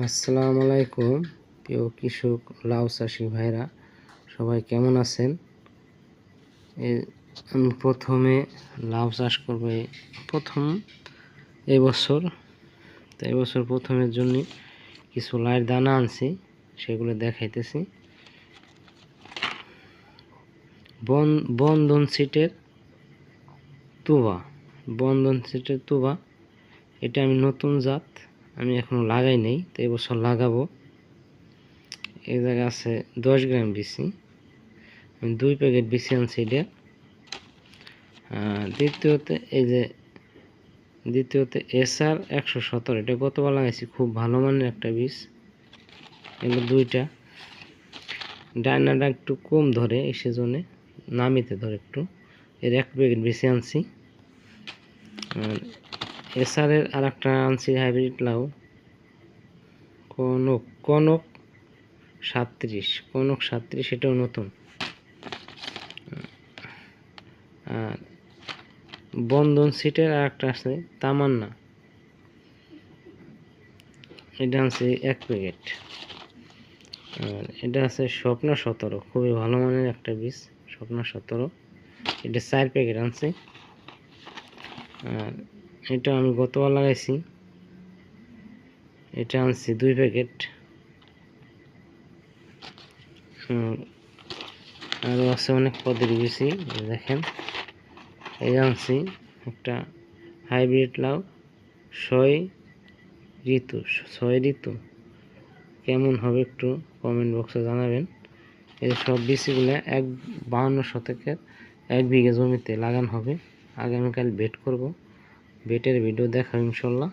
আসসালামু আলাইকুম প্রিয় কৃষক লাউ চাষি ভাইরা, সবাই কেমন আছেন? আমি প্রথমে লাউ চাষ করবো এবছর। তো এবছর প্রথমের জন্য কিছু লাউয়ের দানা আনছি, সেগুলো দেখাইতেছি। বন্ধন সিটের তুবা, এটা আমি নতুন জাত, আমি এখনো লাগাই নাই, তো এবছর লাগাবো। এই জায়গায় আছে 10 গ্রাম বিচি, আমি 2 প্যাকেট বিচি আনছি এটা। দ্বিতীয়তে SR 117, এটা গতবার লাগাইছি, খুব ভালো মানের একটা বীজ। এগুলো দুইটা, ডায়নাটা একটু কম ধরে, এই সেজন্য নামিতে ধরে একটু। এর 1 প্যাকেট বেশি আনছি। আর SR এর আর একটা আনছি হাইব্রিড লাউ, কনক 37, এটাও নতুন। আর বন্ধন সিটের আর একটা আছে তামান্না, এটা আনছি 1 প্যাকেট। আর এটা আছে স্বপ্ন 17, খুবই ভালো মানের একটা বীজ, স্বপ্ন 17, এটা 4 প্যাকেট আনছি। আর এটা আমি গতবার লাগাইছি, এটা আনছি 2 প্যাকেট। আরও আছে অনেক পদের বেশি, দেখেন। এই আনছি একটা হাইব্রিড লাউ 6 ঋতু, কেমন হবে একটু কমেন্ট বক্সে জানাবেন। এই সব বীজগুলো 52 শতকের 1 বিঘা জমিতে লাগানো হবে। আগামীকাল বেট করব, বেটের ভিডিও দেখাবো ইনশাল্লাহ।